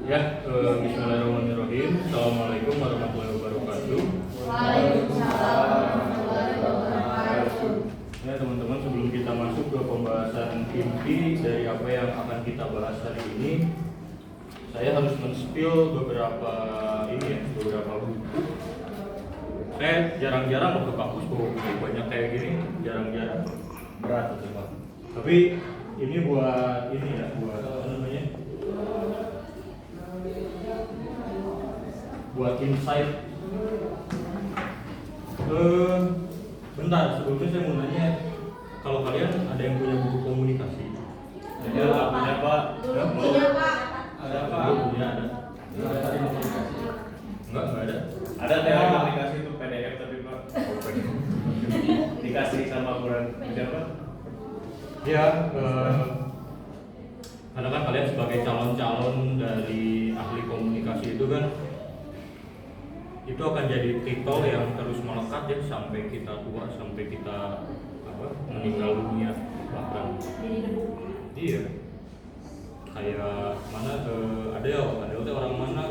Bismillahirrahmanirrahim. Assalamualaikum warahmatullahi wabarakatuh. Waalaikumsalam warahmatullahi wabarakatuh. Ya teman-teman, sebelum kita masuk ke pembahasan inti dari apa yang akan kita bahas hari ini, saya harus men-spill beberapa buku. Saya jarang-jarang waktu kampus bawa buku banyak kayak gini, jarang-jarang, berat itu Pak. Tapi ini buat buat insight. Bentar, sebelumnya saya mau nanya, kalau kalian ada yang punya buku komunikasi? Ada Pak. Punya Pak. Ada Pak? Punya ada. Enggak ada. Ada teori komunikasi itu PDF tapi Pak dikasih sama bulan siapa? Ya, karena kan kalian sebagai calon-calon dari ahli komunikasi itu kan, itu akan jadi titel yang terus melekat ya sampai kita tua, sampai kita meninggal dunia bahkan. Iya. Kayak mana ada orang mana?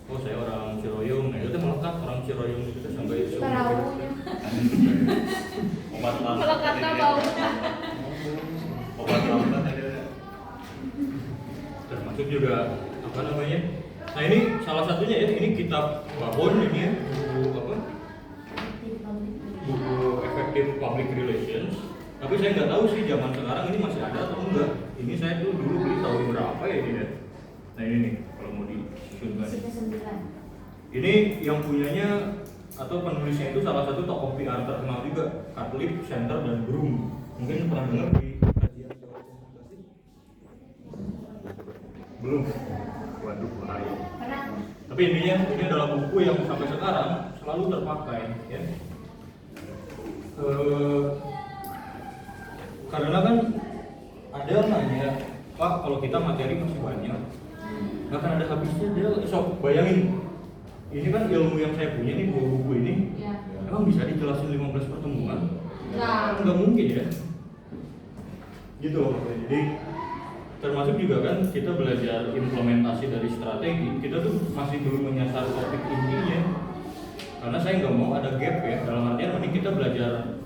Oh saya orang Ciroyong, nah itu melekat orang Ciroyong itu sampai Obat lama. Melekatnya baunya. Obat lama ada. Termasuk juga apa namanya? Nah ini salah satunya ya, ini kitab Babon ini ya, buku Effective Public Relations. Tapi saya nggak tahu sih zaman sekarang ini masih ada atau enggak. Ini saya tuh dulu beli tahun berapa ya ini ya. Nah ini nih kalau mau disusunkan. Ini yang punyanya atau penulisnya itu salah satu tokoh PR terkenal juga, Katolik, Center dan Broom. Mungkin pernah dengar di kajian teori komunikasi? Belum. Waduh, bahaya. Tapi intinya ini adalah buku yang sampai sekarang selalu terpakai ya. Karena kan ada yang nanya, Pak kalau kita materi masih banyak nggak akan ada habisnya. Dia sok bayangin, ini kan ilmu yang saya punya nih, dua buku ini Ya. emang bisa dijelasin 15 pertemuan? Nah. Nggak mungkin ya gitu. Jadi termasuk juga kan kita belajar implementasi dari strategi, kita tuh masih belum menyasar topik intinya. Karena saya nggak mau ada gap ya, dalam artian mending kita belajar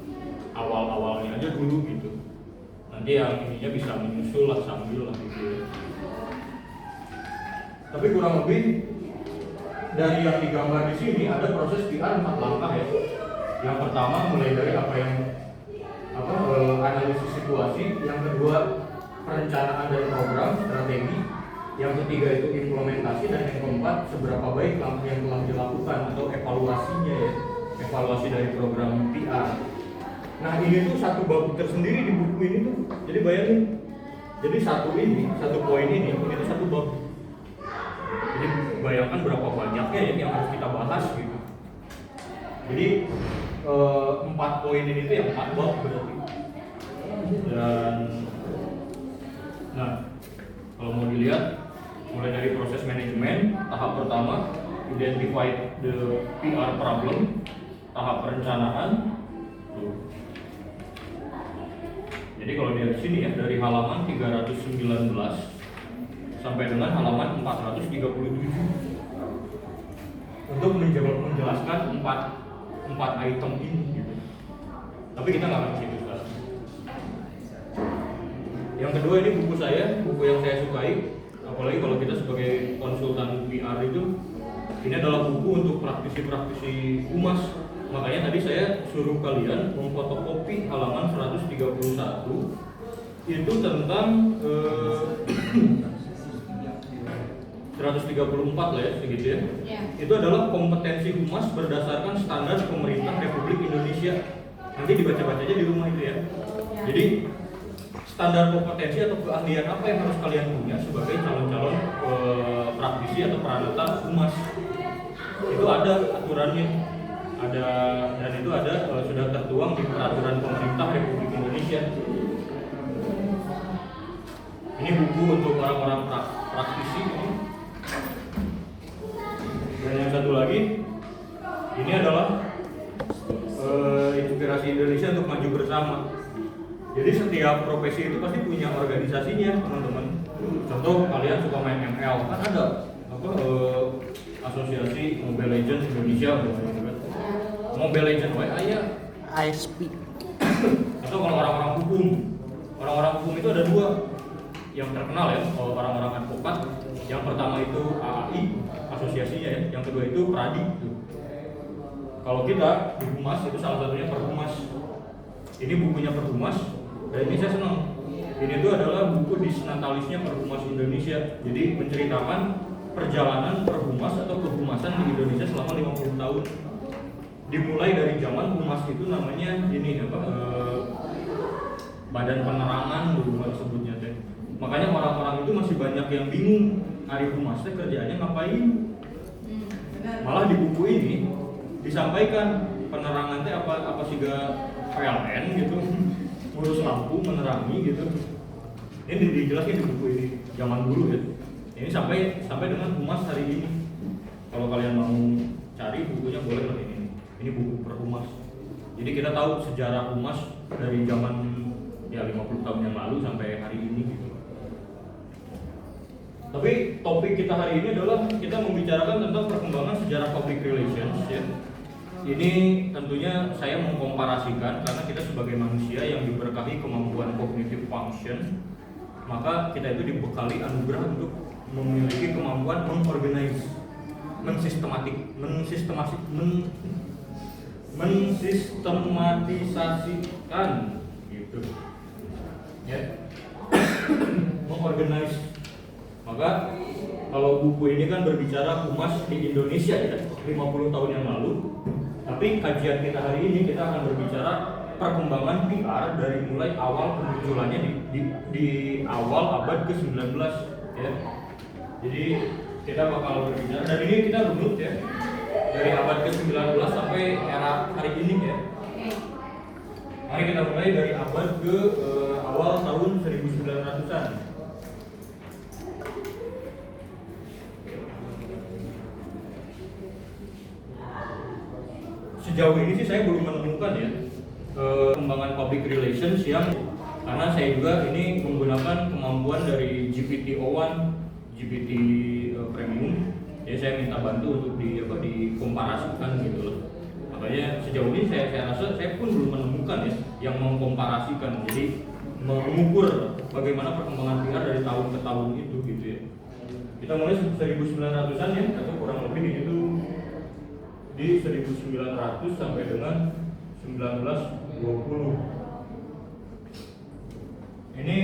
awal-awalnya aja dulu gitu. Nanti yang ininya bisa menyusul lah sambil lah gitu ya. Tapi kurang lebih dari yang digambar di sini ada proses PR 4 langkah ya. Yang pertama mulai dari analisis situasi, yang kedua perencanaan dan program strategi, yang ketiga itu implementasi, dan yang keempat seberapa baik langkah yang telah dilakukan atau evaluasinya ya, evaluasi dari program PR. Nah ini tuh satu bab tersendiri di buku ini tuh. Jadi bayangin, jadi satu poin ini tuh satu bab. Jadi bayangkan berapa banyaknya ya yang harus kita bahas gitu. Jadi 4 poin ini tuh yang 4 bab berarti. Dan nah kalau mau dilihat mulai dari proses manajemen, tahap pertama identify the PR problem, tahap perencanaan. Jadi kalau di sini ya, dari halaman 319 sampai dengan halaman 437 untuk menjelaskan 4 item ini gitu. Tapi kita nggak akan ke situ sekarang. Yang kedua ini buku yang saya sukai, apalagi kalau kita sebagai konsultan PR itu, ini adalah buku untuk praktisi-praktisi humas. Makanya tadi saya suruh kalian memfotokopi halaman 131 itu tentang 134 lah ya, segitu ya. Itu adalah kompetensi humas berdasarkan standar pemerintah Republik Indonesia. Nanti dibaca-baca aja di rumah itu ya. Jadi standar kompetensi atau keahlian apa yang harus kalian punya sebagai calon-calon praktisi atau peranata humas. Itu ada aturannya. Dan itu sudah tertuang di peraturan pemerintah Republik Indonesia. Ini buku untuk orang-orang praktisi. Dan yang satu lagi, ini adalah inspirasi Indonesia untuk maju bersama. Jadi setiap profesi itu pasti punya organisasinya, teman-teman. Contoh kalian suka main ML, kan ada Asosiasi Mobile Legends Indonesia Mobile Legends aya ASP. atau kalau orang-orang hukum itu ada dua yang terkenal ya, kalau orang-orang advokat. Yang pertama itu AAI asosiasinya ya, yang kedua itu Pradi. Kalau kita di Humas itu salah satunya Perhumas. Ini bukunya Perhumas dan ini saya senang. Ini tuh adalah buku disnatalisnya Perhumas Indonesia. Jadi menceritakan perjalanan Perhumas atau kehumasan di Indonesia selama 50 tahun. Dimulai dari zaman Humas itu namanya ini apa? Badan Penerangan dulu sebutnya teh. Makanya orang-orang itu masih banyak yang bingung, Ari Humas teh kerjaannya ngapain? Malah di buku ini disampaikan penerangan teh apa sih ga PLN gitu, ngurus lampu menerangi gitu. Ini dijelasin di buku ini zaman dulu ya. Ini sampai dengan Humas hari ini. Kalau kalian mau cari bukunya boleh lah ini. Ini buku Perhumas. Jadi kita tahu sejarah Humas dari zaman ya 50 tahun yang lalu sampai hari ini gitu. Tapi topik kita hari ini adalah kita membicarakan tentang perkembangan sejarah public relations ya. Ini tentunya saya mengkomparasikan karena kita sebagai manusia yang diberkahi kemampuan cognitive function, maka kita itu dibekali anugerah untuk memiliki kemampuan mengorganize, mensistematisasikan gitu ya. Mengorganize. Maka kalau buku ini kan berbicara Humas di Indonesia ya 50 tahun yang lalu. Tapi kajian kita hari ini kita akan berbicara perkembangan PR dari mulai awal kemunculannya di awal abad ke-19 ya. Jadi kita bakal berbicara dan ini kita runut ya dari abad ke-19 sampai era hari ini ya. Mari kita mulai dari abad ke awal tahun 1900-an. Sejauh ini sih saya belum menemukan ya perkembangan public relations yang, karena saya juga ini menggunakan kemampuan dari GPT-01, GPT Premium. Jadi saya minta bantu untuk dikomparasikan gitu loh. Makanya sejauh ini saya rasa saya pun belum menemukan ya yang mengkomparasikan. Jadi mengukur bagaimana perkembangan PR dari tahun ke tahun itu gitu ya. Kita mulai 1900-an ya, atau kurang lebih itu di 1900 sampai dengan 1920. Ini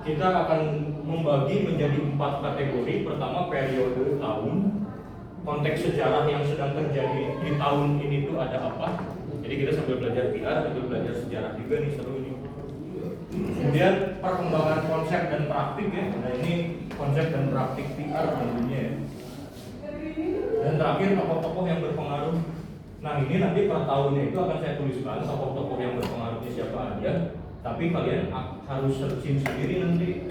kita akan membagi menjadi 4 kategori. Pertama, periode tahun, konteks sejarah yang sedang terjadi di tahun ini itu ada apa. Jadi kita sambil belajar PR, sambil belajar sejarah juga nih, seru ini. Kemudian perkembangan konsep dan praktik ya. Nah ini konsep dan praktik PR tentunya ya. Dan terakhir tokoh-tokoh yang berpengaruh. Nah ini nanti per tahunnya itu akan saya tuliskan tokoh-tokoh yang berpengaruhnya siapa aja. Tapi kalian harus searching sendiri nanti.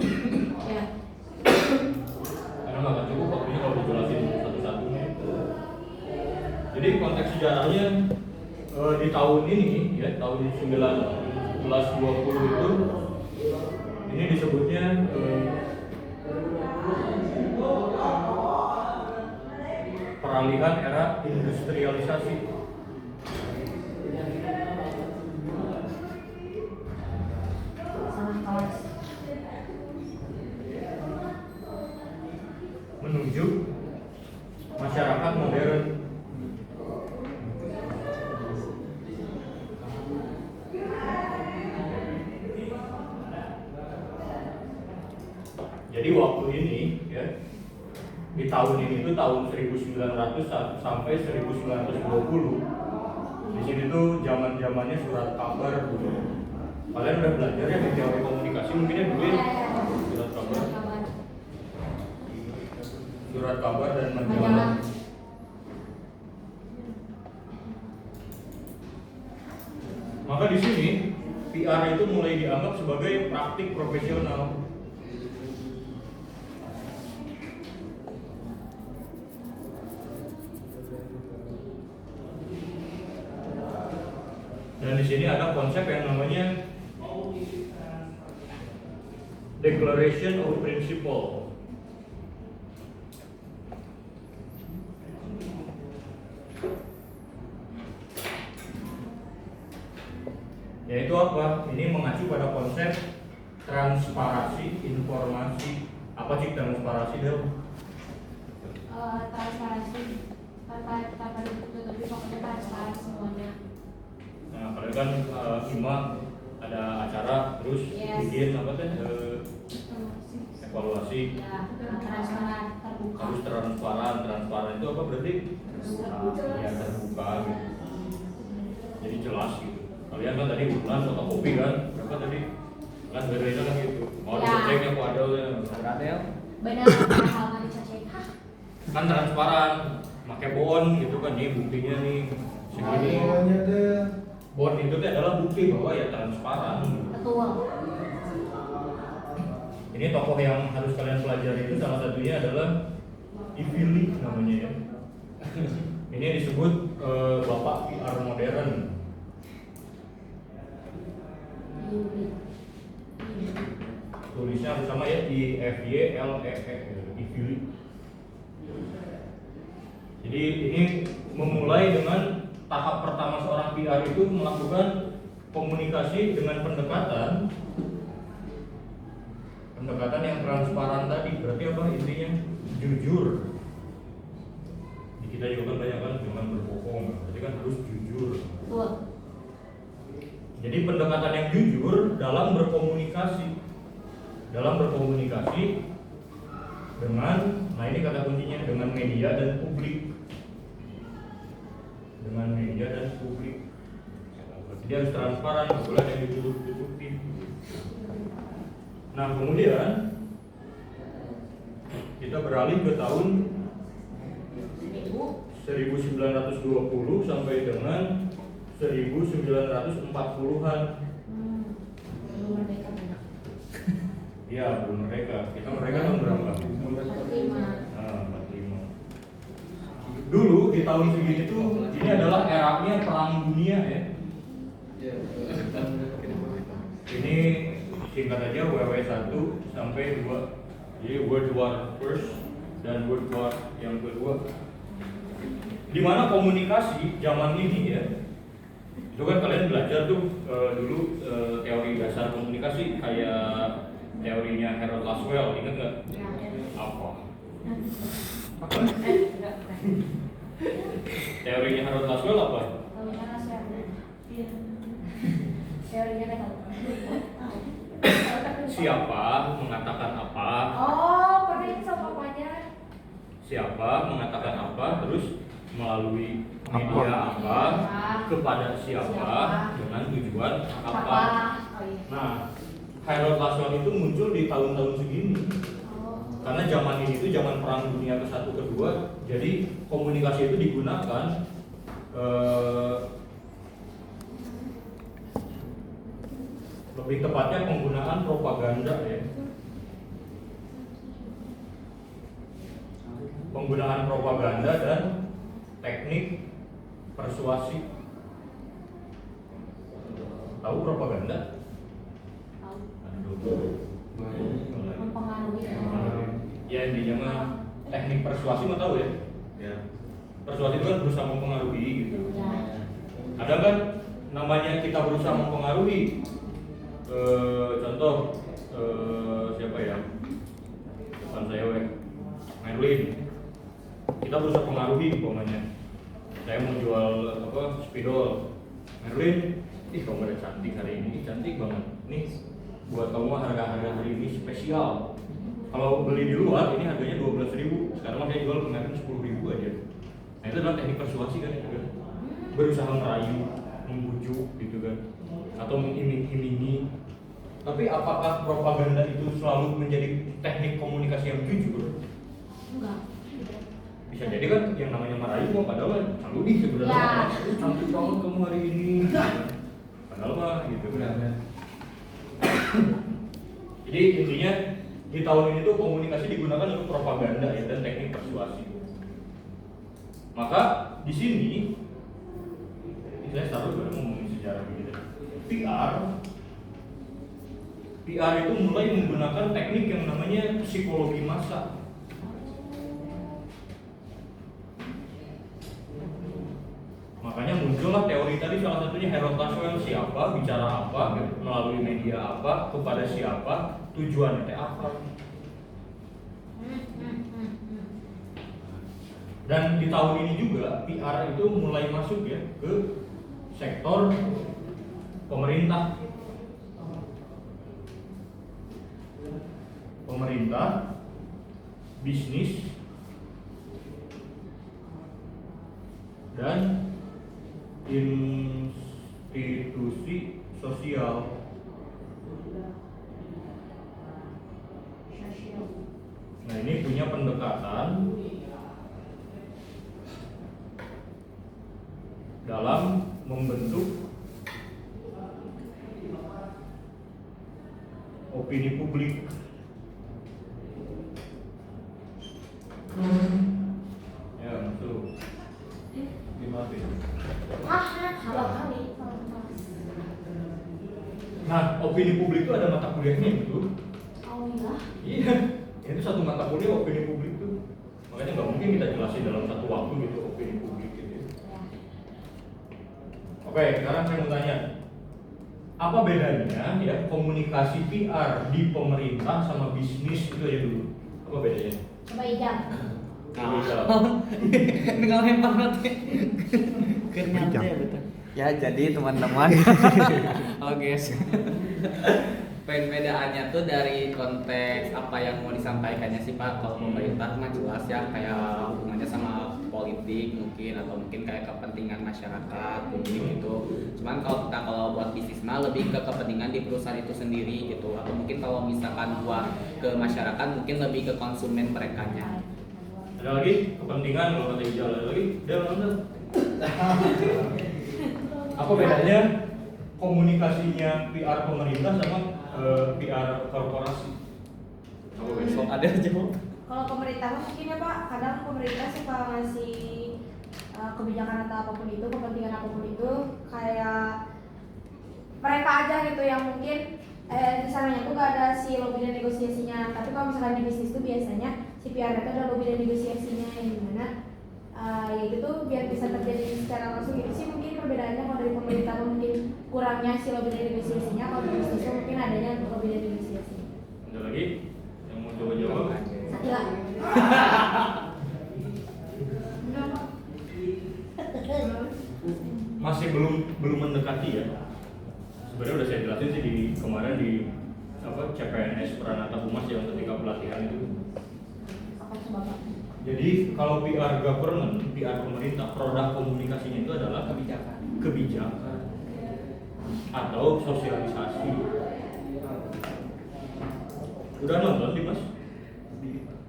Karena nggak akan cukup waktunya kalau dijelasin satu-satunya. Jadi konteks sejarahnya di tahun ini ya, tahun 1920 itu ini disebutnya peralihan era industrialisasi. Menuju masyarakat modern. Jadi waktu ini ya, di tahun ini itu tahun 1900 sampai 1920. Di sini tuh zaman-zamannya surat kabar dulu. Kalian udah belajar ya di teori komunikasi mungkinnya dulu ya. Surat kabar dan majalah. Maka di sini PR itu mulai dianggap sebagai praktik profesional. Dan di sini ada konsep yang namanya Declaration of Principle. Yaitu apa? Ini mengacu pada konsep transparasi informasi. Apa sih transparasi Del? Transparansi tanpa ditutupi, pokoknya transparan semuanya. Nah, kalian kan IMA ada acara terus Yes. bikin apa teh evaluasi. Ya, transparan, terbuka. Harus transparan itu apa berarti? Ya terbuka gitu. Jadi jelas gitu. Kalian kan tadi urunan fotokopi kan? Berapa tadi? Kan beda kan gitu. Mau Ya. diceknya kok ada ya. Benar, hal nggak dicek. Kan transparan, pakai bon gitu kan nih buktinya nih segini. Bon itu tuh adalah bukti bahwa ya transparan. Betul. Ini tokoh yang harus kalian pelajari itu salah satunya adalah Ivili namanya ya. Ini disebut Bapak PR modern. Tulisnya harus sama ya, IFYLEE, Ivili. Jadi ini memulai dengan tahap pertama seorang PR itu melakukan komunikasi dengan pendekatan yang transparan tadi. Berarti apa intinya? Jujur. Di kita juga kan banyak kan jangan berbohong, berarti kan harus jujur. Betul. Jadi pendekatan yang jujur dalam berkomunikasi dengan, nah ini kata kuncinya, dengan media dan publik. Jadi harus transparan, nggak boleh yang ditutup-tutupi. Nah kemudian kita beralih ke tahun 1920 sampai dengan 1940-an. Belum merdeka. Iya, belum merdeka. Kita merdeka tahun berapa? 45. Nah, 45. Dulu di tahun segini tuh ini adalah eranya perang dunia ya. Ini singkat aja WW1 sampai 2. Jadi World War First dan World War yang kedua. Di mana komunikasi zaman ini ya, itu kan kalian belajar tuh dulu teori dasar komunikasi kayak teorinya Harold Laswell, ingat nggak? Ya. Apa? Enggak. Teorinya Harold Laswell apa? Teorinya kan. Siapa mengatakan apa? Oh, pernah ini sama papanya. Siapa mengatakan apa, terus melalui media apa, kepada siapa, dengan tujuan apa. Oh iya. Nah, Harold Laswell itu muncul di tahun-tahun segini. Oh. Karena zaman ini itu zaman perang dunia ke-1 ke-2, jadi komunikasi itu digunakan lebih tepatnya penggunaan propaganda ya. Penggunaan propaganda dan teknik persuasi. Tahu propaganda? Tahu. Aduh. Mempengaruhi. Ya intinya mah teknik persuasi mah tahu ya. Ya. Persuasi itu kan berusaha mempengaruhi gitu. Ya. Ada kan namanya kita berusaha mempengaruhi. Contoh siapa ya? Depan saya Merlin. Kita berusaha pengaruhi umpamanya. Saya mau jual apa? Spidol. Merlin, ih kamu ada cantik hari ini, cantik banget. Nih buat kamu harga hari ini spesial. Kalau beli di luar ini harganya 12.000. Sekarang saya jual kemarin 10.000 aja. Nah itu adalah teknik persuasi kan itu kan. Berusaha merayu, membujuk gitu kan. Atau mengiming-imingi. Tapi apakah propaganda itu selalu menjadi teknik komunikasi yang jujur? Enggak. Bisa jadi kan yang namanya merayu mah padahal selalu sebenarnya cantik banget kamu hari ini. Padahal mah gitu kan. Jadi intinya di tahun ini tuh komunikasi digunakan untuk propaganda ya dan teknik persuasi. Maka di sini saya selalu ngomongin sejarah gitu. PR itu mulai menggunakan teknik yang namanya psikologi massa. Makanya muncullah teori tadi, salah satunya Harold Taswell, siapa, bicara apa, melalui media apa, kepada siapa, tujuannya apa. Dan di tahun ini juga PR itu mulai masuk ya ke sektor pemerintah. Pemerintah, bisnis, dan institusi sosial. Nah, ini punya pendekatan dalam membentuk opini publik. Ya, betul. Dimaafin. Salah kali. Nah, opini publik itu ada mata kuliahnya gitu. Alhamdulillah. Iya, itu satu mata kuliah opini publik itu. Makanya nggak mungkin kita jelasin dalam satu waktu gitu opini publik gitu. Oke, sekarang saya mau tanya, apa bedanya ya komunikasi PR di pemerintah sama bisnis itu aja dulu? Apa bedanya? Coba ijab. Dengan lempar nanti. Kernyata ya betul. Ya jadi teman-teman. Halo guys. Perbedaannya tuh dari konteks apa yang mau disampaikannya sih Pak. Kalau pemerintah mah jelas ya kayak hubungannya sama politik mungkin atau mungkin kayak kepentingan masyarakat publik gitu. Cuman kalau buat bisnis mah lebih ke kepentingan di perusahaan itu sendiri gitu. Atau mungkin kalau misalkan buat ke masyarakat mungkin lebih ke konsumen merekanya. Ada lagi kepentingan kalau kata Ijal, ada lagi dia mana? Apa bedanya komunikasinya PR pemerintah sama PR korporasi? Apa bedanya? Ada jawab. Kalau pemerintah mungkin ya Pak, kadang pemerintah suka ngasih kebijakan atau apapun itu, kepentingan apapun itu kayak mereka aja gitu yang mungkin di sananya tuh gak ada si lobby dan negosiasinya. Tapi kalau misalkan di bisnis tuh biasanya si PR itu ada lobby dan negosiasinya yang dimana ya gitu biar bisa terjadi secara langsung gitu sih mungkin perbedaannya. Kalau dari pemerintah mungkin kurangnya si lobby dan negosiasinya, kalau di bisnis tuh mungkin adanya lobby dan negosiasinya. Ada lagi yang mau coba jawab? Satila. Masih belum mendekati ya. Sebenarnya udah saya jelasin sih di kemarin di CPNS Pranata Humas yang ketika pelatihan itu. Apa itu Bapak? Jadi kalau PR government, PR pemerintah, produk komunikasinya itu adalah kebijakan atau sosialisasi. Udah nonton Dimas?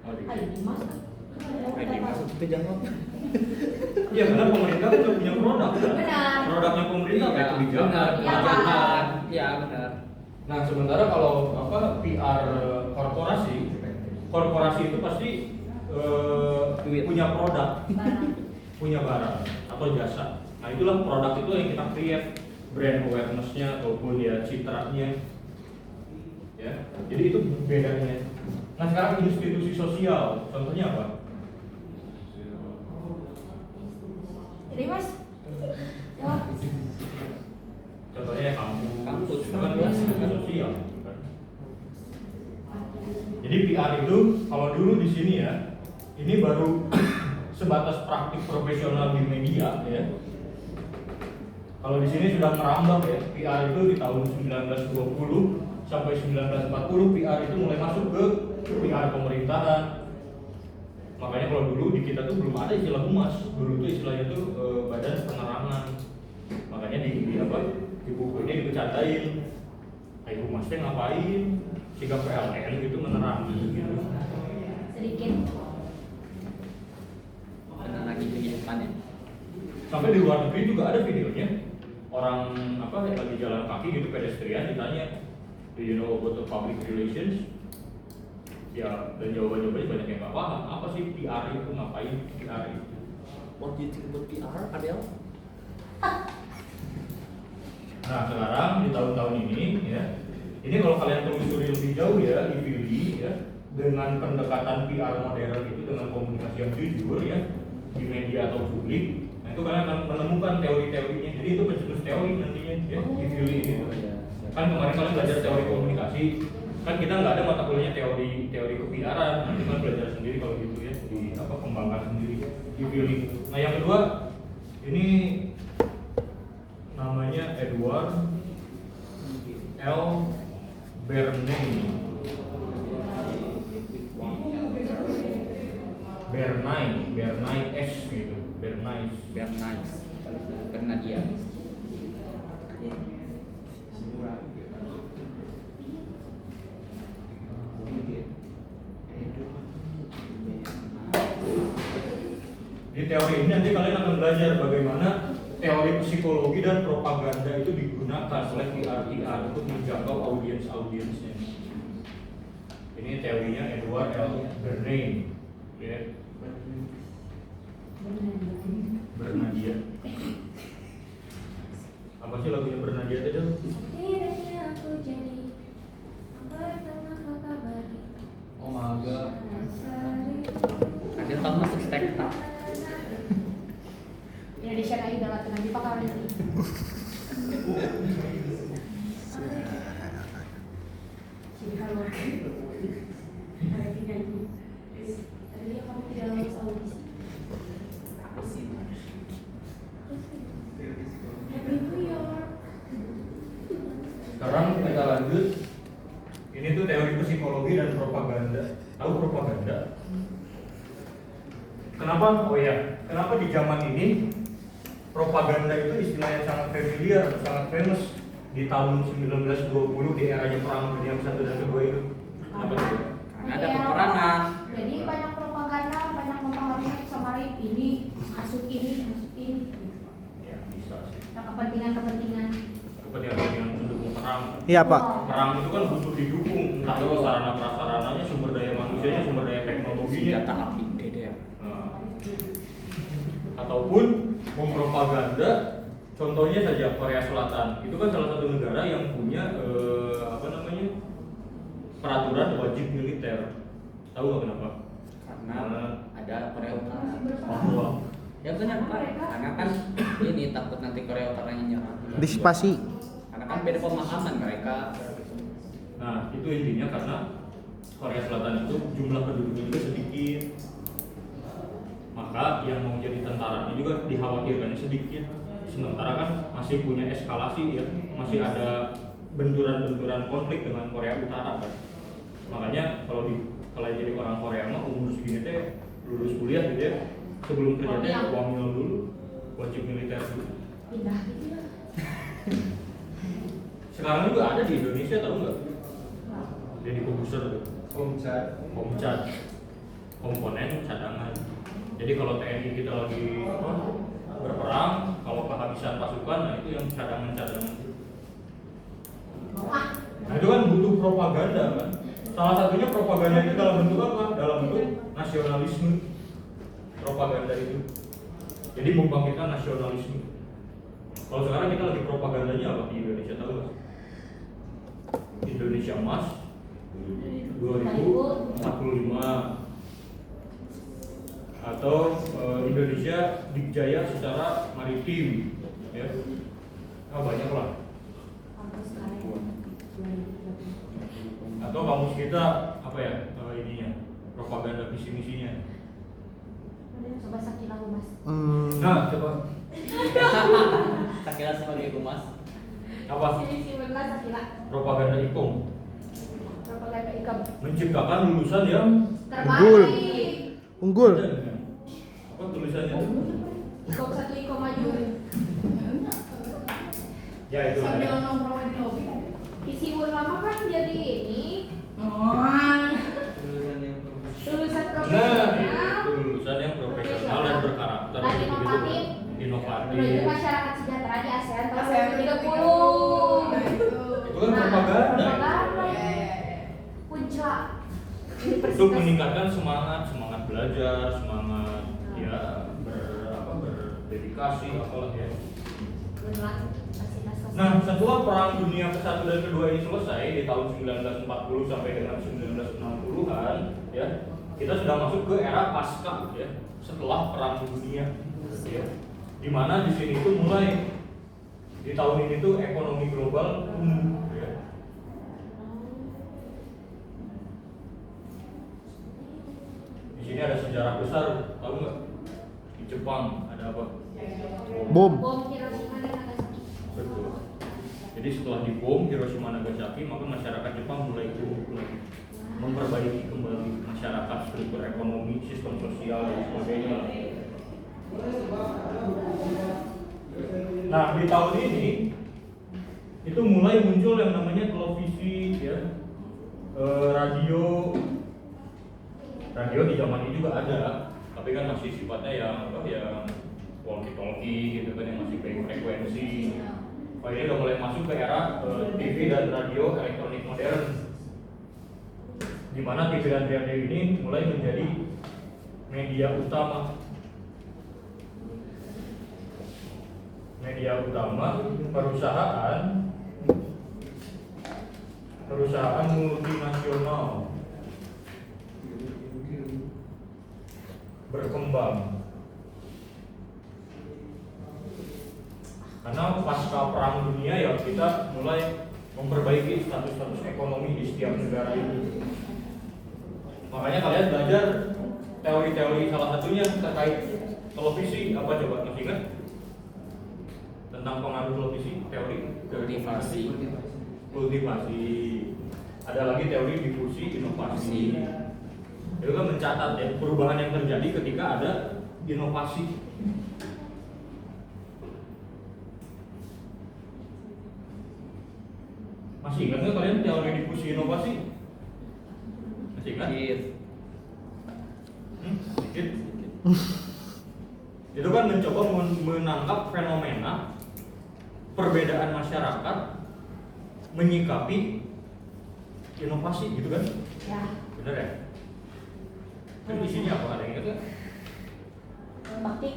Ayo Dimas. Dimas itu jawab. Iya, karena pemerintah udah punya produk kan? Benar. Produknya pemerintah kayak kebijakan. Iya benar. Nah, sementara kalau PR korporasi itu pasti punya produk, punya barang atau jasa. Nah, itulah produk itu yang kita create brand awareness-nya ataupun ya citranya. Ya. Jadi itu bedanya. Nah, sekarang institusi sosial, contohnya apa? Jadi Mas. Jawab. Contohnya kampus, itu kan Kampus. institusi sosial. Kan? Jadi PR itu kalau dulu di sini ya, ini baru sebatas praktik profesional di media ya. Kalau di sini sudah merambah ya, PR itu di tahun 1920 sampai 1940 PR itu mulai masuk ke PR pemerintahan. Makanya kalau dulu di kita tuh belum ada istilah humas, dulu tuh istilahnya tuh badan penerangan. Makanya di buku ini dibercandain, ayo humasnya ngapain, sikap PLN gitu menerangi gitu. Sedikit. Benar lagi kehidupannya. Sampai di luar negeri juga ada videonya, orang yang lagi jalan kaki gitu pedestrian ditanya, do you know about the public relations? Ya, dan jawabannya banyak yang nggak paham. Apa sih PR itu, ngapain PR itu? What do you think about PR, Adel? Nah, sekarang di tahun-tahun ini ya, ini kalau kalian telusuri lebih jauh ya di Philly ya, dengan pendekatan PR modern itu dengan komunikasi yang jujur ya di media atau publik, Nah itu kalian akan menemukan teori-teorinya. Jadi itu pencetus teori nantinya ya, Giffili gitu. Kan kemarin kalian belajar teori komunikasi, kan kita nggak ada mata kuliahnya teori ke-PR-an, nanti kan belajar sendiri kalau gitu ya, di apa kembangkan sendiri Giffili. Nah yang kedua ini namanya Edward L. Bernays gitu, Bernadia. Di teori ini nanti kalian akan belajar bagaimana teori psikologi dan propaganda itu digunakan oleh PR untuk menjangkau audiensnya. Ini teorinya Edward L. Bernays, ya. Bernadia. Apa sih lagunya Bernadia tadi? Kiranya aku jadi pertama kau kabari. Oh maga. Ada tak masuk spektak. Indonesia Idol atau nanti pakai nanti. Jadi kalau ada tiga ini, tadi kamu tidak lolos audisi. Happy New Year. Sekarang kita lanjut. Ini tuh teori psikologi dan propaganda. Tahu propaganda? Kenapa? Oh ya, kenapa di zaman ini propaganda itu istilah yang sangat familiar, sangat famous di tahun 1920 di eranya Perang Dunia I dan II itu? Apa itu? Ada peperangan. Jadi banyak propaganda, banyak mempengaruhi sama ini, masuk ini. Ya bisa sih. Nah, kepentingan. Kepentingan mendukung perang. Iya Pak. Perang itu kan butuh didukung, entah itu sarana prasarananya, sumber daya manusianya, sumber daya teknologinya. Senjata api DDR. Nah, ataupun mempropaganda, contohnya saja Korea Selatan. Itu kan salah satu negara yang punya peraturan wajib militer. Tahu nggak kenapa? Karena ada Korea Utara. Papua. Ya benar Pak. Karena kan ini takut nanti Korea Utaranya nyerang. Disipasi. Karena kan beda pemahaman mereka. Nah, itu intinya karena Korea Selatan itu jumlah penduduknya juga sedikit. Maka yang mau jadi tentaranya juga dikhawatirkannya sedikit. Sementara kan masih punya eskalasi ya, masih ada benturan-benturan konflik dengan Korea Utara kan. Makanya kalau jadi orang Korea mah umur segini teh lulus kuliah gitu ya, sebelum kerja teh wamil dulu, wajib militer dulu. Pindah gitu ya. Sekarang juga ada di Indonesia, tahu nggak? Jadi komputer tuh. Komcat. Komponen cadangan. Jadi kalau TNI kita lagi berperang, kalau kehabisan pasukan, nah itu yang cadangan-cadangan. Nah itu kan butuh propaganda kan. Salah satunya propaganda itu dalam bentuk apa? Dalam bentuk nasionalisme. Propaganda itu. Jadi membangkitkan nasionalisme. Kalau sekarang kita lagi propagandanya apa di Indonesia, tahu nggak? Indonesia Emas 2045 atau Indonesia Dikjaya secara maritim, ya. Banyak lah. Atau kamus kita apa ya ininya, propaganda visi misinya. Coba Sakila Humas. Nah coba Sakila sebagai humas. apa? Sini benar Sakila. Propaganda ikom. Propaganda ikam. Menciptakan lulusan yang Terbaik. Unggul. apa tulisannya itu? Ikom satu ikom maju. Ya itu. Sambil nongkrong di lobi. Isi ulama kan jadi ini. Lulusan Nah, profesional. itu lulusan yang profesional dan berkarakter, Dan gitu-gitu. inovatif. Inovatif. Menuju masyarakat sejahtera di ASEAN tahun ASEAN 2030. Itu kan propaganda. Puncak. Itu meningkatkan semangat belajar, semangat ya berdedikasi apalah ya. Nah, setelah Perang Dunia ke-1 dan ke-2 ini selesai di tahun 1940 sampai dengan 1960-an, ya, kita sudah masuk ke era pasca, ya, setelah Perang Dunia, ya, Di mana di sini tuh mulai di tahun ini tuh ekonomi global tumbuh ya. Di sini ada sejarah besar, tahu nggak? Di Jepang ada apa? Bom. Bom Hiroshima dan Nagasaki. Betul. Jadi setelah dibom Hiroshima Nagasaki, maka masyarakat Jepang mulai tumbuh lagi, memperbaiki kembali masyarakat, struktur ekonomi, sistem sosial dan sebagainya. Nah di tahun ini itu mulai muncul yang namanya televisi, ya, radio. Radio di zaman ini juga ada, tapi kan masih sifatnya yang apa? Yang walkie-talkie gitu kan, yang masih baik frekuensi. Oh, ini udah mulai masuk ke era TV dan radio elektronik modern, di mana TV dan radio ini mulai menjadi media utama. Media utama perusahaan multinasional berkembang. Karena pasca perang dunia ya kita mulai memperbaiki status-status ekonomi di setiap negara itu. Makanya kalian belajar teori-teori, salah satunya terkait televisi apa coba, masih ingat? Tentang pengaruh televisi, teori kultivasi. Ada lagi teori difusi inovasi. Itu kan mencatat ya perubahan yang terjadi ketika ada inovasi. Masih ingat nggak kalian teori difusi inovasi? Masih ingat? Sedikit. Itu kan mencoba menangkap fenomena perbedaan masyarakat menyikapi inovasi gitu kan? Ya. Bener ya? Kan di sini apa, ada yang ingat nggak? Bakti.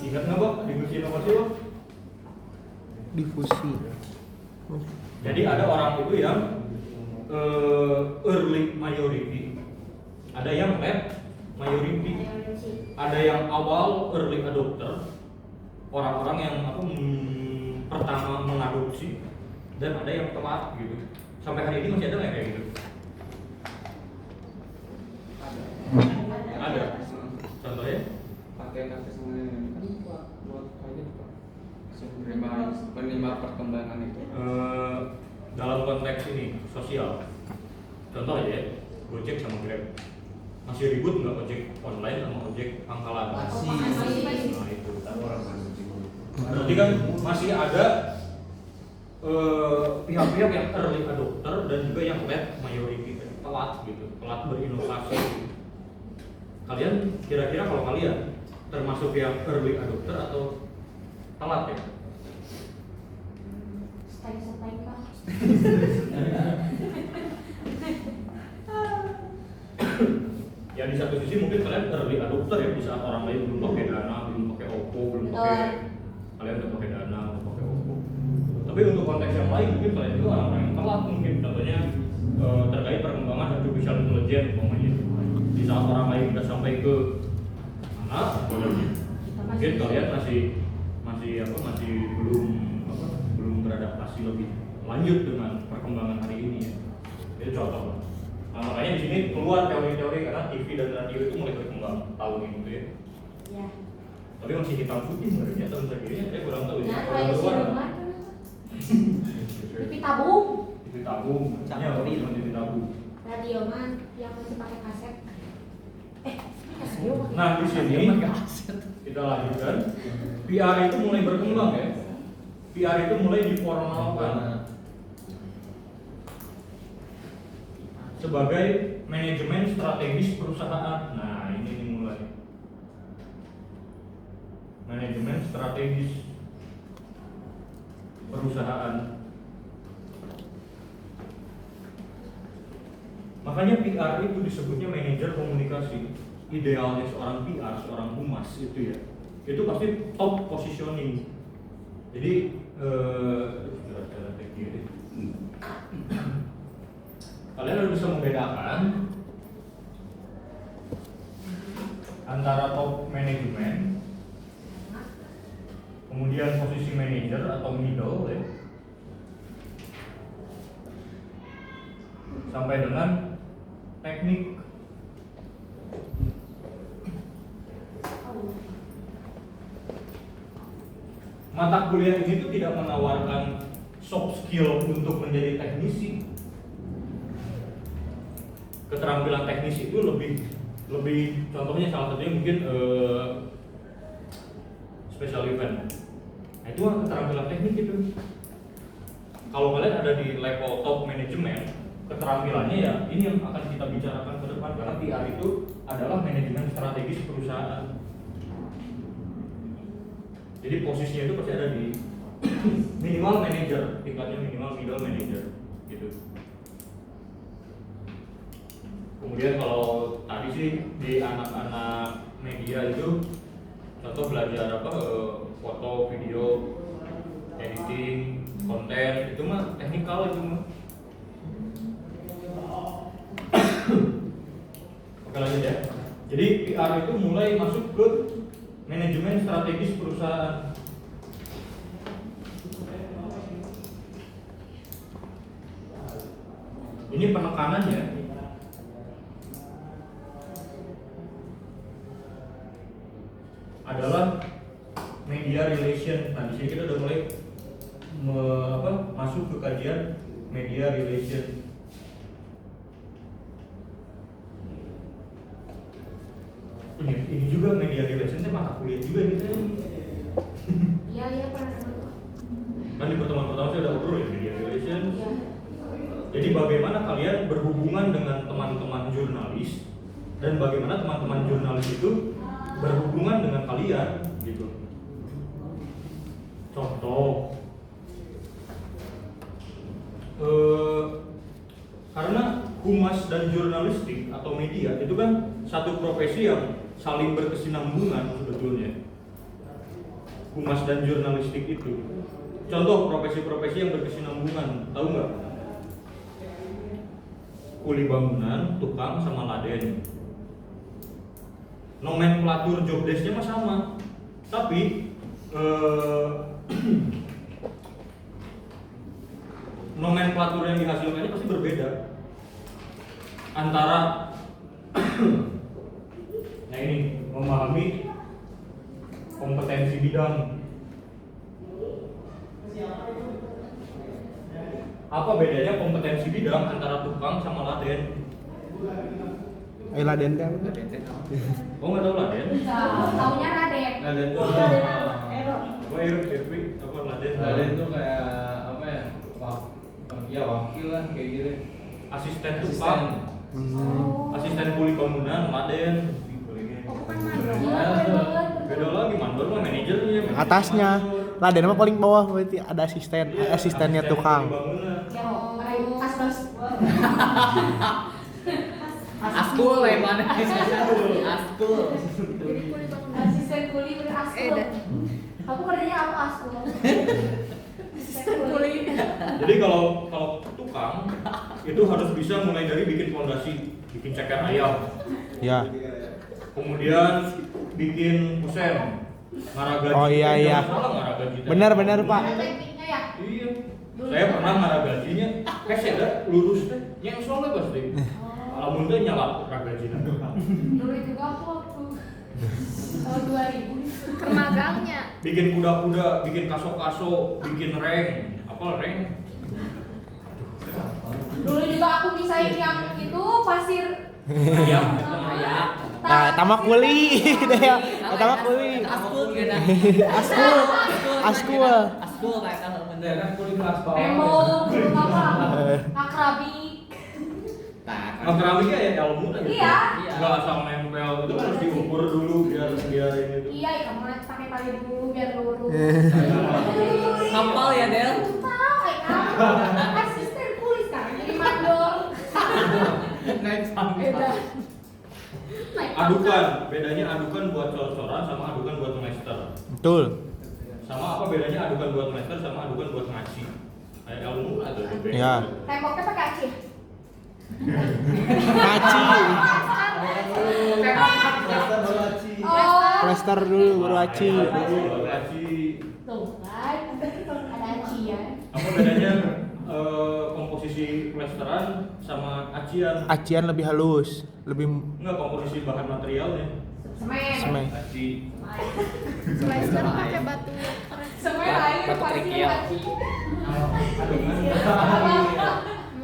Ingat nggak Bang, difusi inovasi Bang? Difusi. Jadi ada orang itu yang early majority, ada yang late majority, ada yang awal early adopter, orang-orang yang pertama mengadopsi, dan ada yang telat gitu. Sampai hari ini masih ada nggak kayak gitu? Ada. Contohnya? Pakai kafe semuanya kan buat kayak gitu Pak. Menerima perkembangan itu. Dalam konteks ini sosial, contoh aja ya, Gojek sama Grab masih ribut nggak ojek online sama ojek pangkalan? Masih. Nah itu berarti kan masih ada pihak-pihak yang early adopter dan juga yang late majority, telat gitu, telat berinovasi. Kalian kira-kira kalau kalian termasuk yang early adopter atau telat ya? Stay Pak. Ya di satu sisi mungkin kalian early adopter ya, di saat orang lain belum pakai Dana, belum pakai Oppo, belum pakai, kalian udah pakai Dana, udah pakai Oppo. Tapi untuk konteks yang lain mungkin kalian itu orang-orang yang telat mungkin, contohnya terkait perkembangan artificial intelligence umpamanya. Di saat orang lain udah sampai ke mana, mungkin kalian masih belum beradaptasi lebih lanjut dengan perkembangan hari ini ya. Itu contoh. Nah, makanya di sini keluar teori-teori karena TV dan radio itu mulai berkembang tahun ini tuh ya. Ya. Tapi masih hitam putih sebenarnya tahun segini, saya kurang tahu ya. Nah, Kalau kayak keluar siluman. TV tabung. TV tabung, cuma TV tabung. Radio man yang masih pakai kaset. Nah di sini kita lanjutkan. PR itu mulai berkembang ya. PR itu mulai diformalkan sebagai manajemen strategis perusahaan. Nah ini mulai manajemen strategis perusahaan. Makanya PR itu disebutnya manajer komunikasi. Idealnya seorang PR, seorang humas itu ya, itu pasti top positioning. Jadi kalian harus bisa membedakan antara top manajemen, kemudian posisi manager atau middle ya, sampai dengan teknik. Mata kuliah ini tuh tidak menawarkan soft skill untuk menjadi teknisi. Keterampilan teknis itu lebih contohnya salah satunya mungkin special event. Nah, itu kan keterampilan teknik itu. Kalau kalian ada di level top manajemen, keterampilannya ya ini yang akan kita bicarakan ke depan, karena PR itu adalah manajemen strategis perusahaan. Jadi posisinya itu pasti ada di minimal manager, tingkatnya minimal middle manager gitu. Kemudian kalau tadi sih di anak-anak media itu contoh belajar foto, video, editing, konten, itu mah teknikal itu mah. Oke lanjut ya. Jadi PR itu mulai masuk ke manajemen strategis perusahaan. Ini penekanannya adalah media relation. Nah, di sini kita udah mulai masuk ke kajian media relation. Ini juga media relation itu mata kuliah juga nih. Iya pernah dengar. Kan di pertemuan pertama saya udah obrol ya media relation. Iya. Jadi bagaimana kalian berhubungan dengan teman-teman jurnalis dan bagaimana teman-teman jurnalis itu berhubungan dengan kalian gitu. Contoh, karena humas dan jurnalistik atau media itu kan satu profesi yang saling berkesinambungan sebetulnya. Humas dan jurnalistik itu. Contoh profesi-profesi yang berkesinambungan, tahu nggak? Kuli bangunan, tukang, sama laden. Nomenklatur job desk-nya mah sama, tapi nomenklatur yang dihasilkannya pasti berbeda antara nah ini memahami kompetensi bidang. Apa bedanya kompetensi bidang antara tukang sama laden? Laden kan? Oh nggak tahu laden? Taunya Raden. Laden tuh Oh Irvi apa laden? Laden tuh kayak apa ya? Ya wakil lah kayak gitu. Asisten tukang, asisten kuli bangunan, laden. Oh bukan mandor. Beda lagi, mandor mah manajernya. Atasnya. Laden apa paling bawah berarti ada asistennya tukang. Askul yang mana? Askul. Asisten kuli beraskul. Aku kerjanya apa askul? Asisten kuli. Jadi kalau tukang itu harus bisa mulai dari bikin fondasi, bikin ceker ayam. Ya. Kemudian bikin kusen, ngaragaji. Oh iya. Salah ngaragaji. Benar Pak. Ada tekniknya ya? Iya. Saya pernah ngaragajinya, saya lurus teh, yang soalnya pasti. Alamun teh nyala ragajina. Dulu juga aku waktu tahun 2000 kemagangnya. Bikin kuda-kuda, bikin kaso-kaso, bikin reng. Apa reng? Dulu juga aku misahin yang itu pasir. Ayam. Nah, tamak kuli deh ya. Tamak kuli. Askul gitu. Askul. Askul kayak kalau bener. Kan kulit kelas bawah. Tembok, belum apa? Akrabik. Keramiknya ya ilmu kan? Iya. Nggak asal nempel, itu kan harus diukur dulu biar ini tuh. Iya, kamu pakai tali dulu biar lurus. Hafal ya Del? Tahu, kamu asisten kuli sekarang jadi mandor. Naik Beda. Adukan, bedanya adukan buat cor-coran sama adukan buat semester. Betul. Sama apa bedanya adukan buat semester sama adukan buat ngaji? Kayak ilmu atau beda? Ya. Temboknya pakai acih. Ngaci. Semester baru aci. master dulu, guru Aci. Guru Aci. Tuh kan, ada acian. Apa bedanya komposisi plesteran sama acian? Acian lebih halus, lebih Enggak, komposisi bahan materialnya. Semen. semen. Aci. Semester pakai batu. Semen air Batu pasti kerikil. aci.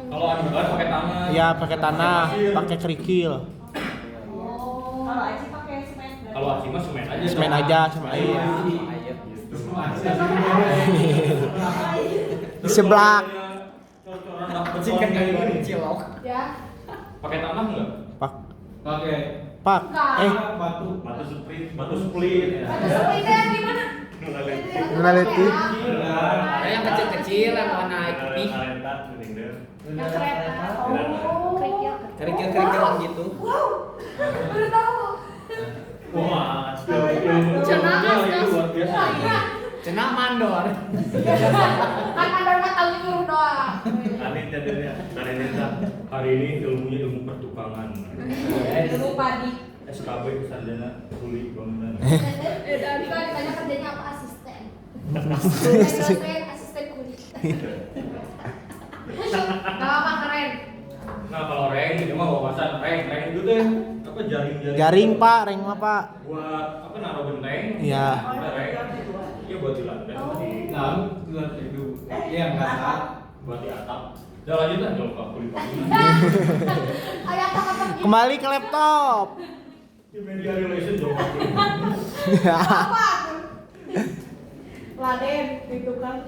Kalau andalan pakai tangan. Ya pakai tanah, pakai kerikil. Oh, kalau aci pakai semen. Kalau aci mah semen aja. Semen aja sama air. Di sebelah. Cikan kayu cilok. Ya. Pakai tanah enggak? Pak, Pakai pak. batu. Batu split. Batu split. Ada semennya yang gimana? Naleti. Ada yang kecil-kecil yang warna putih. Yang kereta. Oh, kerikil. Kerikil-kerikilan gitu. Wow, baru tahu. Wah, Cenah, itu luar biasa. Iya. Cenah mandor. Kan ada mah tahu nyuruh doang. Aneh jadinya. Hari ini ilmunya ilmu pertukangan. Ilmu padi. SKB sarjana kuli bangunan. Tadi kan ditanya kerjanya apa asisten. Dosen, asisten kulit. Gak apa keren. Nah kalau reng ini mah wawasan reng itu deh apa jaring-jaring. Jaring pak, reng mah pak. Buat apa naruh genteng? Iya. Ada reng. Iya buat di lantai di Nah, buat itu. Iya, enggak salah. buat di atap. Udah lanjutan dong Pak kuli bangunan. Ayah apa? Kembali ke laptop. Di media relation dong Pak. Apa? Laden itu kan.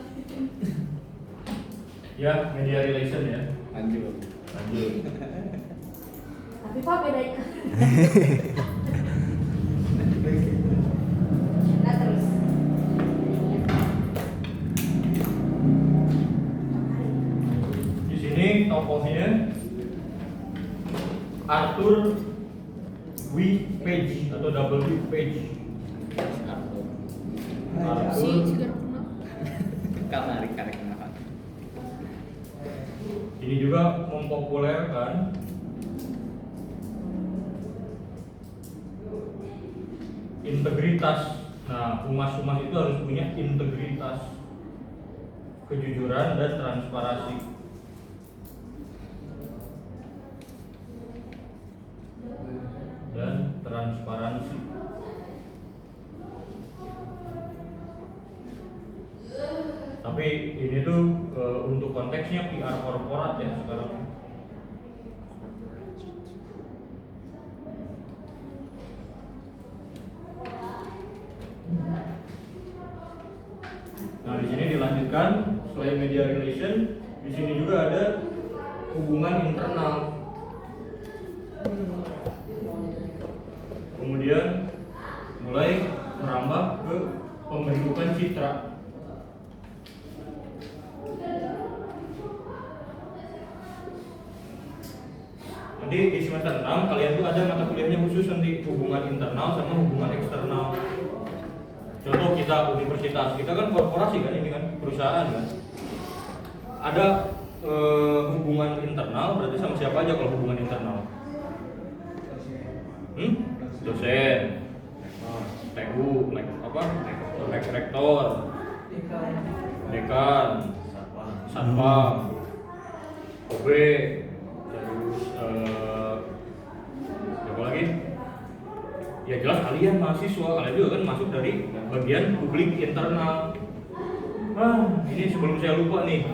Ya media relation ya. Lanjut. Lanjut. Tapi Pak bedanya. Nah terus. Di sini tokohnya Arthur W. Page atau W. Page. Si Arthur. segar kuno. Kamari karek kenapa? Ini juga mempopulerkan integritas. Nah, humas-humas itu harus punya integritas, kejujuran dan transparansi. Tapi ini tuh untuk konteksnya PR korporat ya sekarang. Nah, di sini dilanjutkan selain media relation, di sini juga ada hubungan internal. Kemudian mulai merambah ke pembentukan citra. Nanti di semester 6 kalian tuh ada mata kuliahnya khusus nanti hubungan internal sama hubungan eksternal. Contoh kita universitas, kita kan korporasi kan, ini kan perusahaan kan. Ada hubungan internal, berarti sama siapa aja kalau hubungan internal? Dosen, TU, apa? Rektor, dekan, satpam, OB, terus apa lagi? Ya jelas kalian mahasiswa, kalian juga kan masuk dari bagian publik internal. Ini sebelum saya lupa nih,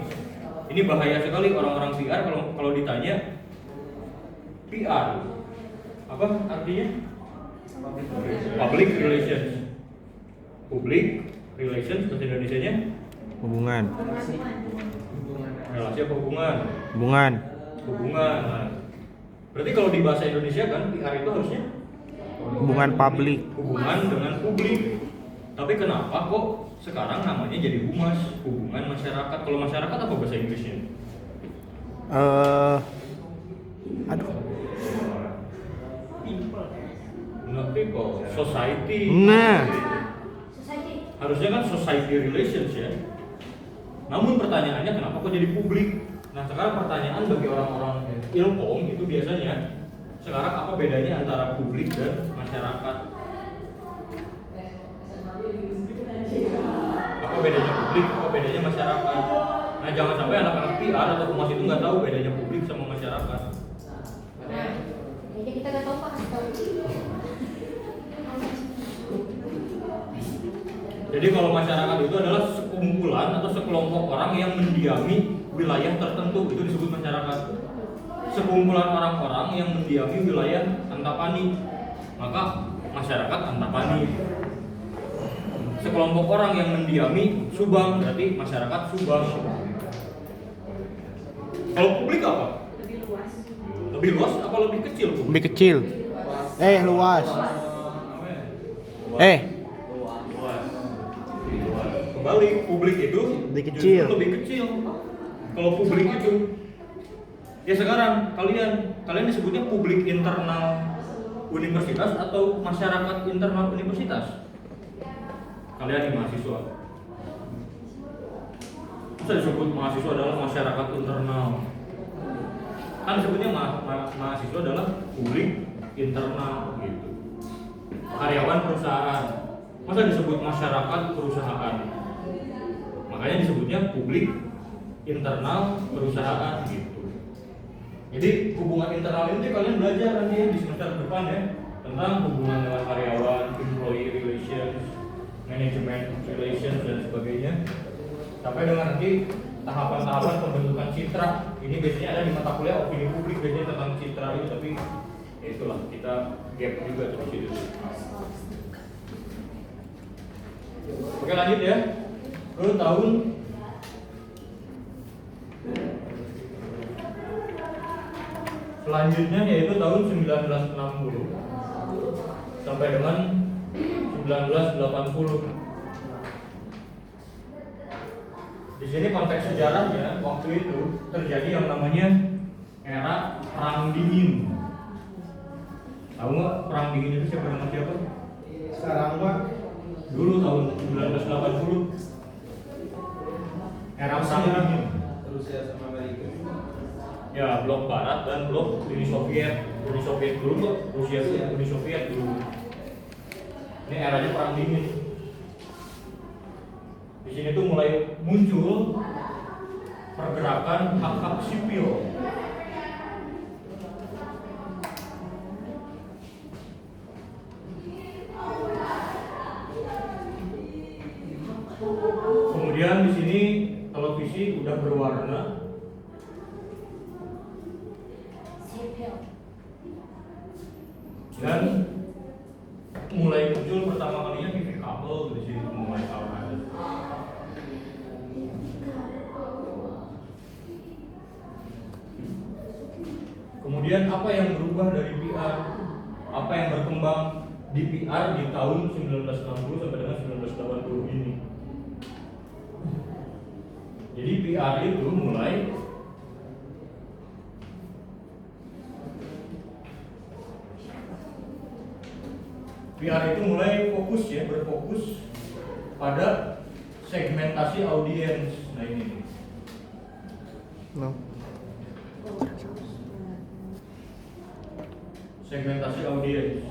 ini bahaya sekali orang-orang PR kalau ditanya PR apa artinya? Public relations. Public relations bahasa Indonesianya Hubungan. relasi apa hubungan? Hubungan. Hubungan. Nah, berarti kalau di bahasa Indonesia kan PR itu harusnya Hubungan publik. hubungan dengan publik. Tapi kenapa kok sekarang namanya jadi humas, hubungan masyarakat? Kalau masyarakat apa bahasa Inggrisnya? Aduh. Not people, society. Nah. Society. Harusnya kan society relations ya. Namun pertanyaannya kenapa kok jadi publik? Nah sekarang pertanyaan bagi orang-orang ilkom itu biasanya sekarang apa bedanya antara publik dan masyarakat? bedanya publik, apa bedanya masyarakat. Nah jangan sampai anak-anak PR atau humas itu nggak tahu bedanya publik sama masyarakat. Nah, kayaknya kita nggak tahu Pak, kasih tahu. Jadi kalau masyarakat itu adalah sekumpulan atau sekelompok orang yang mendiami wilayah tertentu, itu disebut masyarakat. Sekumpulan orang-orang yang mendiami wilayah Antapani, maka masyarakat Antapani. Sekelompok orang yang mendiami Subang, berarti masyarakat Subang. Kalau publik apa? Lebih luas. Lebih luas apa lebih kecil? Bu? Lebih kecil. Luas. Luas. Kembali, publik itu Lebih kecil. justru lebih kecil. Kalau publik itu, ya sekarang kalian disebutnya publik internal universitas atau masyarakat internal universitas? Kalian nih mahasiswa. Masa disebut mahasiswa adalah masyarakat internal? Kan disebutnya mahasiswa adalah publik internal gitu. Karyawan perusahaan. Masa disebut masyarakat perusahaan? Makanya disebutnya publik internal perusahaan gitu. Jadi hubungan internal ini kalian belajar nanti di semester depan ya, tentang hubungan dengan karyawan, employee relations, management relations dan sebagainya. Sampai dengan nanti tahapan-tahapan pembentukan citra. Ini biasanya ada di mata kuliah opini publik biasanya tentang citra itu, tapi ya itulah kita gap juga di situ. Oke lanjut ya. Ke tahun selanjutnya yaitu tahun 1960 sampai dengan 1980. Di sini konteks sejarahnya waktu itu terjadi yang namanya era Perang Dingin. Tahu nggak Perang Dingin itu siapa nama siapa? Sekarang Pak Dulu tahun 1980 era Perang Dingin. Rusia sama Amerika. Ya, blok Barat dan blok Uni Soviet. Uni Soviet dulu kok, Rusia itu Uni Soviet dulu. Ini eranya Perang Dingin. Di sini tuh mulai muncul pergerakan hak-hak sipil. Kemudian di sini televisi udah berwarna. Dan mulai muncul pertama kalinya TV kabel di sini mulai ada. Kemudian apa yang berubah dari PR? Apa yang berkembang di PR di tahun 1960 sampai dengan 1980 ini? Jadi PR itu mulai fokus ya, berfokus pada segmentasi audiens. Nah ini. No. Segmentasi audiens.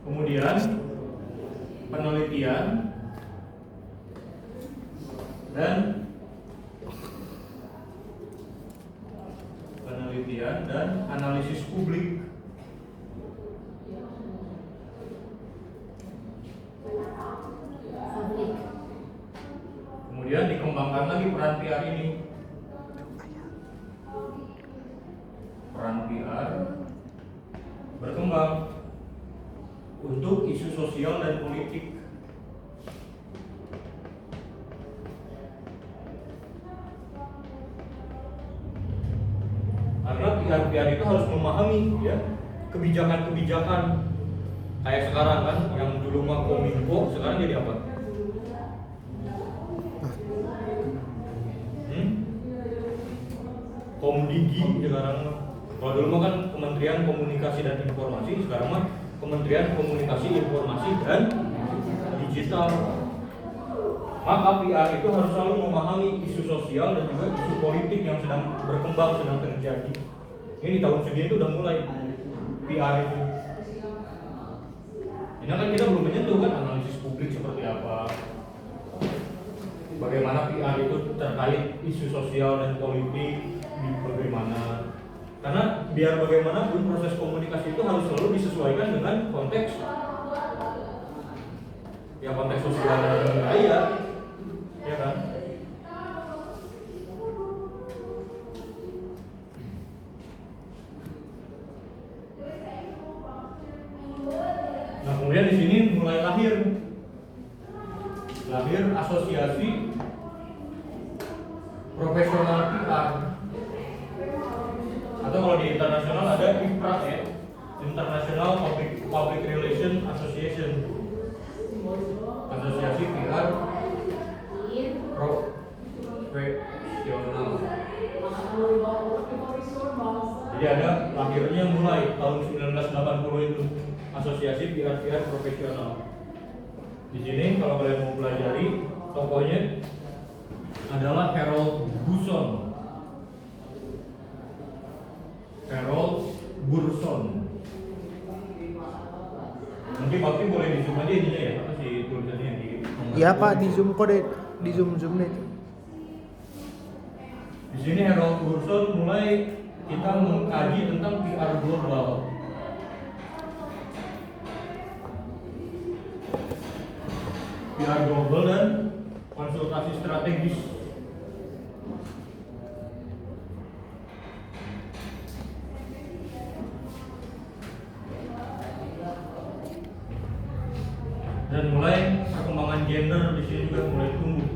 Kemudian penelitian dan analisis publik. Kemudian dikembangkan lagi peran PR ini. Peran PR berkembang untuk isu sosial dan politik. Karena PR itu harus memahami ya kebijakan-kebijakan kayak sekarang kan yang dulu mah Kominfo sekarang jadi apa? Komdigi sekarang mah. Kalau dulu mah kan Kementerian Komunikasi dan Informasi, sekarang mah Kementerian Komunikasi Informasi dan Digital. Maka PR itu harus selalu memahami isu sosial dan juga isu politik yang sedang berkembang, sedang terjadi. Ini di tahun segini itu udah mulai PR itu. Ini kan kita belum menyentuh kan analisis publik seperti apa, terkait isu sosial dan politik di bagaimana, karena biar bagaimanapun proses komunikasi itu harus selalu disesuaikan dengan konteks sosial dan budaya, ya kan? Nah, kemudian di sini mulai lahir asosiasi profesional PR, atau kalau di internasional ada IPRA ya, International Public Relation Association, asosiasi PR profesional. Jadi ada lahirnya mulai tahun 1980 itu asosiasi PR profesional. Di sini kalau kalian mau pelajari tokohnya adalah Harold Burson. Nanti Bakti boleh di zoom aja ininya ya, apa sih tulisannya di? Iya Pak, di zoom kok deh, di zoom deh. Di sini Harold Burson mulai kita mengkaji tentang PR global. PR global dan konsultasi strategis. Dan mulai perkembangan gender di sini juga mulai tumbuh.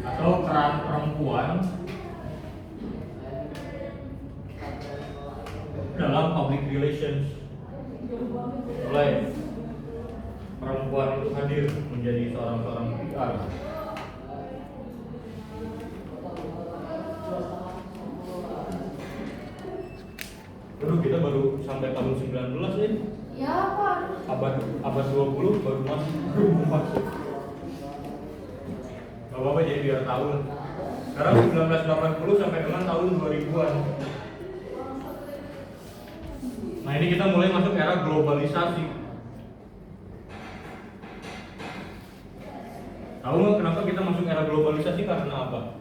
Atau peran perempuan dalam public relations. Mulai perempuan itu hadir menjadi seorang PR. Aduh, kita baru sampai tahun 19 nih. Ya Pak. Abad 20 baru masuk. Gak apa-apa, jadi biar tahun. Sekarang 1980 sampai dengan tahun 2000-an. Nah, ini kita mulai masuk era globalisasi. Tahu nggak kenapa kita masuk era globalisasi? Karena apa?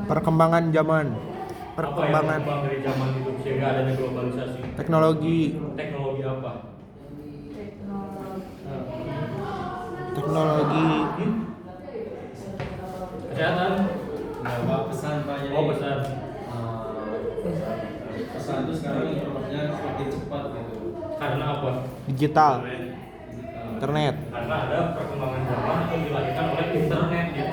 Perkembangan zaman. Apa yang berkembang dari zaman itu sehingga adanya globalisasi? Teknologi apa? Teknologi Kesehatan. Nah, Pak, pesan Pak, jadi Oh, pesan. pesan itu sekarang informasinya semakin cepat gitu. Karena apa? digital, internet. Karena ada perkembangan zaman atau dilahirkan oleh internet ya.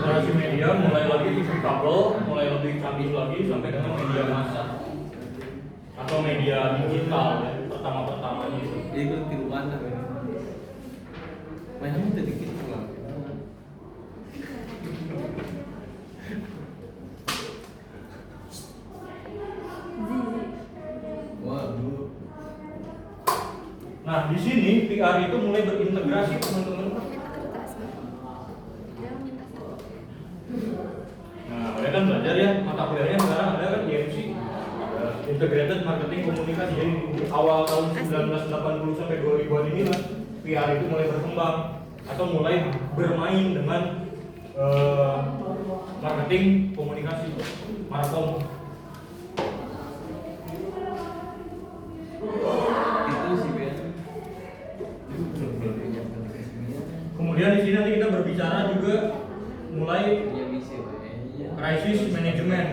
Generasi media mulai lagi TV kabel, mulai lebih canggih lagi sampai dengan media massa atau media digital ya, pertama-pertamanya itu. Ikut tiruan lah ini. Mainan itu dikit pulang. Waduh. Nah, di sini PR itu mulai berintegrasi teman-teman. Nah, kalian kan belajar ya, mata kuliahnya sekarang ada kan IMC, Integrated Marketing Komunikasi. Jadi di awal tahun 1980 sampai 2000-an inilah PR itu mulai berkembang atau mulai bermain dengan marketing komunikasi, markom. Itu sih Ben. Kemudian di sini nanti kita berbicara juga mulai Iya bisa. crisis management.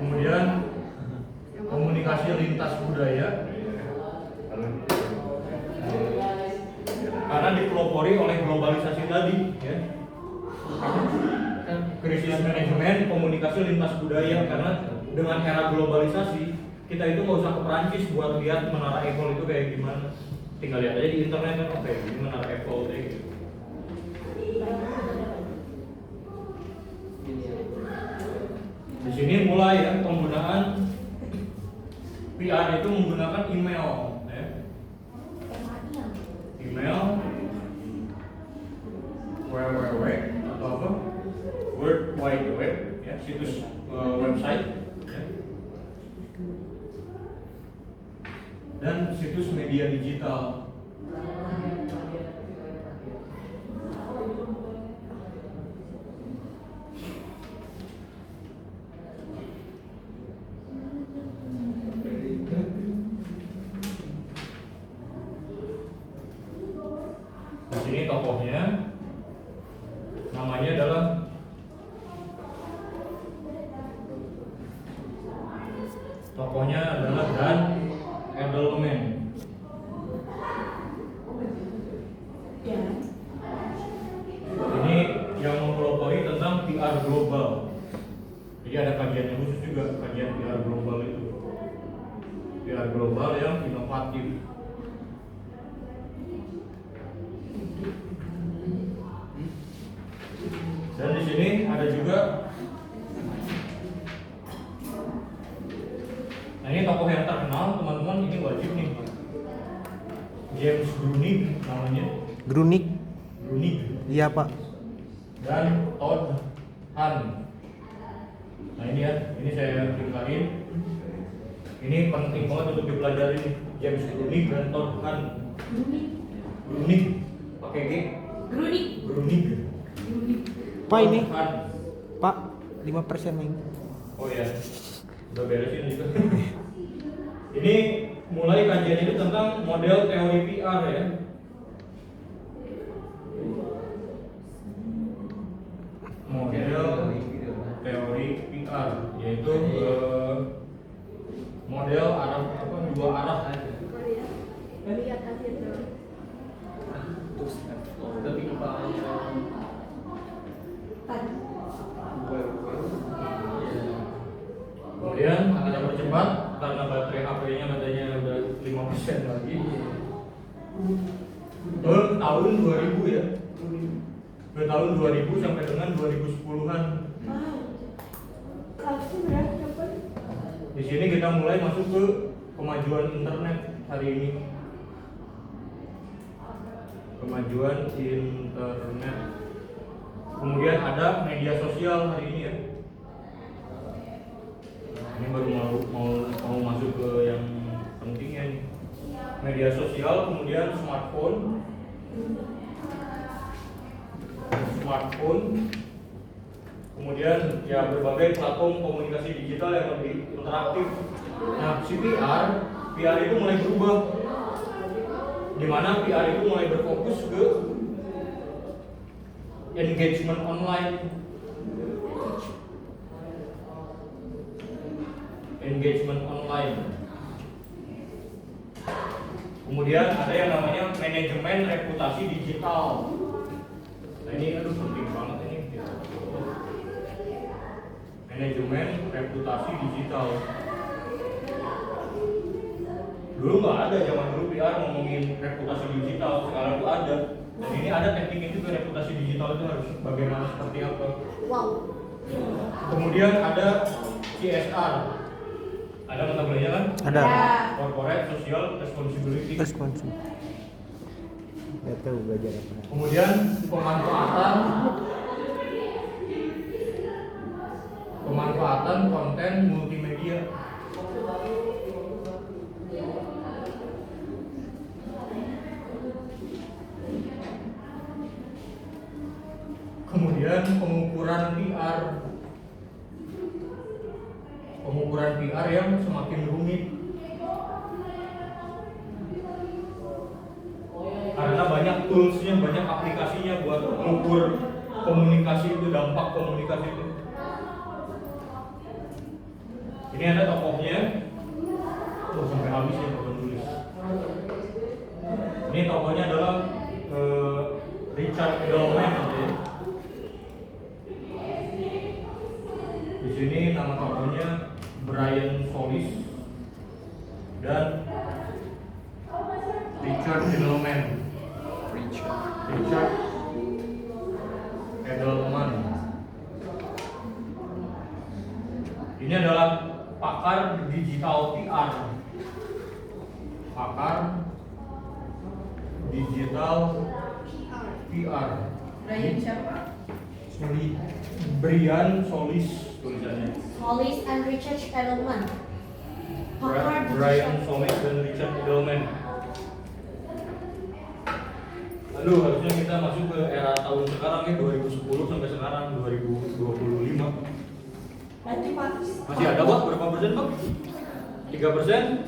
Kemudian komunikasi lintas budaya. oleh globalisasi tadi, ya. Krisis manajemen komunikasi lintas budaya, karena dengan era globalisasi kita itu nggak usah ke Perancis buat lihat menara Eiffel itu kayak gimana. Tinggal lihat aja di internet kan, oke, ini menara Eiffel kayak gitu. Di sini mulai ya penggunaan PR itu menggunakan email, ya. Email, www atau apa, World Wide Web, ya, situs website, ya. Dan situs media digital. Di sini tokohnya namanya adalah Dan Edelman. Ini yang mempelopori tentang PR global. Jadi ada kajiannya khusus juga, kajian PR global itu. PR global yang inovatif. Dan di sini ada juga, nah ini tokoh yang terkenal teman-teman, ini wajib nih, James Grunig namanya. Grunig. Grunig. Iya, Pak. Dan Todd Hahn. Nah ini ya, ini saya ringkarin. Ini penting banget untuk dipelajari nih, James Grunig dan Todd Hahn. Grunig, pakai G. Grunig. Pak ini, Todd Hahn. Pak, 5% nih. Oh ya, udah beresin juga. Ini mulai kajian itu tentang model teori PR ya. Model teori PR yaitu model arah apa, dua arah. Lihat aja tuh. Kemudian kita percepat karena baterai HP-nya katanya udah 5% lagi. Tahun 2000 ya. Ke tahun 2000 sampai dengan 2010-an. Di sini kita mulai masuk ke kemajuan internet hari ini. Kemajuan internet. Kemudian ada media sosial hari ini ya. Ini baru mau masuk ke yang pentingnya nih. Media sosial, kemudian smartphone, kemudian ya berbagai platform komunikasi digital yang lebih interaktif. Nah, si PR itu mulai berubah, di mana PR itu mulai berfokus ke engagement online. Kemudian ada yang namanya manajemen reputasi digital. Nah ini aduh penting banget ini. Manajemen reputasi digital. Dulu nggak ada, zaman dulu PR ngomongin reputasi digital, sekarang tuh ada. Dan ini ada tekniknya juga, reputasi digital itu harus bagaimana, seperti apa. Wow. Kemudian ada CSR. Ada mata kuliahnya kan? Ada. Corporate Social Responsibility. Responsif. Nggak tahu belajar apa. Kemudian pemanfaatan konten multimedia. Kemudian pengukuran PR yang semakin rumit karena banyak toolsnya, banyak aplikasinya buat mengukur komunikasi itu, dampak komunikasi itu. Ini ada tokohnya, sampai habis ya kalau tulis. Ini tokohnya adalah Richard Edelman ya. Di sini nama tokohnya Brian Solis dan Richard Edelman. Richard Edelman. Ini adalah pakar digital PR. Pakar digital PR. Brian siapa? Brian Solis tulisannya. Solis and Richard Edelman. Pakar Brian digital. Solis dan Richard Edelman. Aduh, harusnya kita masuk ke era tahun sekarang ya, 2010 sampai sekarang 2025. Nanti Pak. Masih ada Pak, berapa persen Pak? 3%.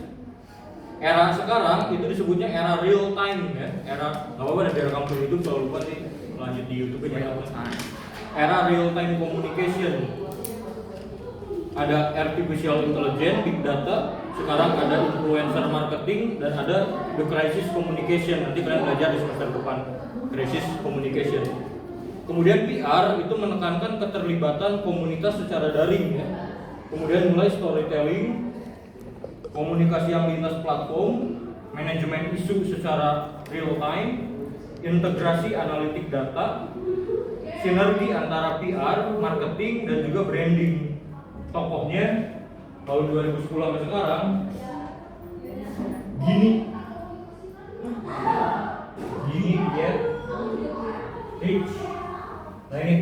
Era sekarang itu disebutnya era real time ya. Era nggak apa-apa nanti rekam di YouTube, selalu lupa nih lanjut di YouTube aja. Era real time communication. Ada artificial intelligence, big data. Sekarang ada influencer marketing dan ada the crisis communication. Nanti kalian belajar di semester depan crisis communication. Kemudian PR itu menekankan keterlibatan komunitas secara daring ya. Kemudian mulai storytelling, komunikasi yang lintas platform, manajemen isu secara real time, integrasi analitik data, sinergi antara PR, marketing dan juga branding. Tokohnya tahun 2010 sampai sekarang gini ya, Rich. Nah ini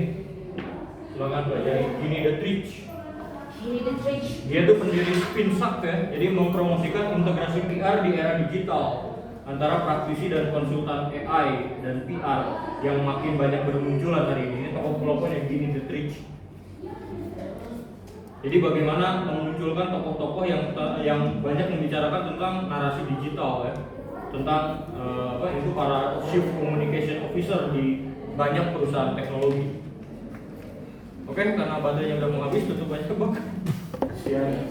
silakan pelajari gini the Rich. Gini the Rich. Dia tuh pendiri Spinsak ya, jadi mempromosikan integrasi PR di era digital antara praktisi dan konsultan AI dan PR yang makin banyak bermunculan hari ini. Ini tokoh-tokohnya gini the Rich. Jadi bagaimana memunculkan tokoh-tokoh yang banyak membicarakan tentang narasi digital ya, tentang itu para chief communication officer di banyak perusahaan teknologi. Oke, karena baterainya udah mau habis, tutup aja Bang. Kasihan.